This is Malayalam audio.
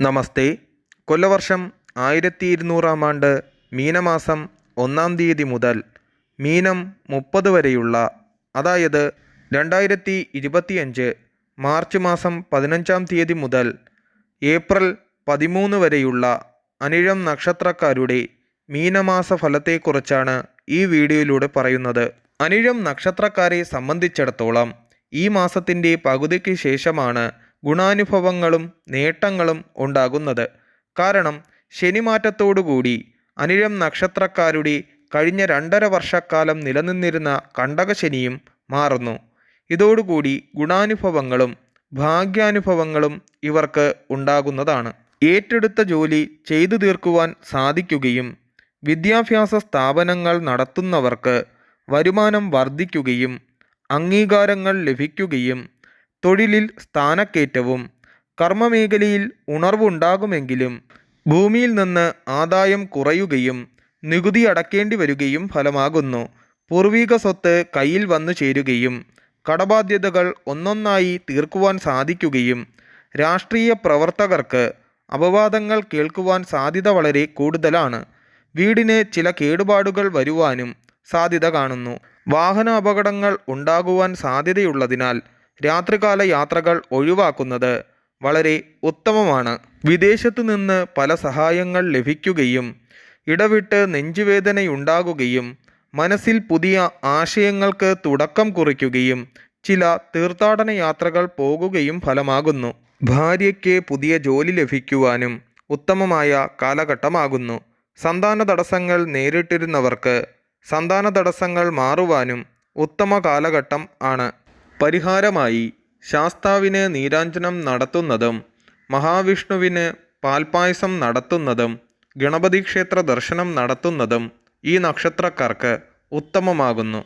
നമസ്തേ. കൊല്ലവർഷം 1200 ആണ്ട് മീനമാസം 1 തീയതി മുതൽ മീനം 30 വരെയുള്ള, അതായത് 2025 മാർച്ച് മാസം 15 തീയതി മുതൽ ഏപ്രിൽ 13 വരെയുള്ള അനിഴം നക്ഷത്രക്കാരുടെ മീനമാസ ഫലത്തെക്കുറിച്ചാണ് ഈ വീഡിയോയിലൂടെ പറയുന്നത്. അനിഴം നക്ഷത്രക്കാരെ സംബന്ധിച്ചിടത്തോളം ഈ മാസത്തിൻ്റെ പകുതിക്ക് ശേഷമാണ് ഗുണാനുഭവങ്ങളും നേട്ടങ്ങളും ഉണ്ടാകുന്നത്. കാരണം ശനിമാറ്റത്തോടുകൂടി അനിഴം നക്ഷത്രക്കാരുടെ കഴിഞ്ഞ 2.5 വർഷക്കാലം നിലനിന്നിരുന്ന കണ്ടകശനിയും മാറുന്നു. ഇതോടുകൂടി ഗുണാനുഭവങ്ങളും ഭാഗ്യാനുഭവങ്ങളും ഇവർക്ക് ഉണ്ടാകുന്നതാണ്. ഏറ്റെടുത്ത ജോലി ചെയ്തു തീർക്കുവാൻ സാധിക്കുകയും വിദ്യാഭ്യാസ സ്ഥാപനങ്ങൾ നടത്തുന്നവർക്ക് വരുമാനം വർദ്ധിക്കുകയും അംഗീകാരങ്ങൾ ലഭിക്കുകയും തൊഴിലിൽ സ്ഥാനക്കയറ്റവും കർമ്മമേഖലയിൽ ഉണർവുണ്ടാകുമെങ്കിലും ഭൂമിയിൽ നിന്ന് ആദായം കുറയുകയും നികുതി അടക്കേണ്ടി വരികയും ഫലമാകുന്നു. പൂർവിക സ്വത്ത് കയ്യിൽ വന്നു ചേരുകയും കടബാധ്യതകൾ ഒന്നൊന്നായി തീർക്കുവാൻ സാധിക്കുകയും രാഷ്ട്രീയ പ്രവർത്തകർക്ക് അപവാദങ്ങൾ കേൾക്കുവാൻ സാധ്യത വളരെ കൂടുതലാണ്. വീടിന് ചില കേടുപാടുകൾ വരുവാനും സാധ്യത കാണുന്നു. വാഹന അപകടങ്ങൾ ഉണ്ടാകുവാൻ സാധ്യതയുള്ളതിനാൽ രാത്രികാല യാത്രകൾ ഒഴിവാക്കുന്നത് വളരെ ഉത്തമമാണ്. വിദേശത്തു നിന്ന് പല സഹായങ്ങൾ ലഭിക്കുകയും ഇടവിട്ട് നെഞ്ചുവേദനയുണ്ടാകുകയും മനസ്സിൽ പുതിയ ആശയങ്ങൾക്ക് തുടക്കം കുറിക്കുകയും ചില തീർത്ഥാടന യാത്രകൾ പോകുകയും ഫലമാകുന്നു. ഭാര്യയ്ക്ക് പുതിയ ജോലി ലഭിക്കുവാനും ഉത്തമമായ കാലഘട്ടമാകുന്നു. സന്താന തടസ്സങ്ങൾ നേരിട്ടിരുന്നവർക്ക് സന്താന തടസ്സങ്ങൾ മാറുവാനും ഉത്തമ കാലഘട്ടം ആണ്. പരിഹാരമായി ശാസ്താവിന് നീരാഞ്ജനം നടത്തുന്നതും മഹാവിഷ്ണുവിന് പാൽപ്പായസം നടത്തുന്നതും ഗണപതി ക്ഷേത്ര ദർശനം നടത്തുന്നതും ഈ നക്ഷത്രക്കാർക്ക് ഉത്തമമാകുന്നു.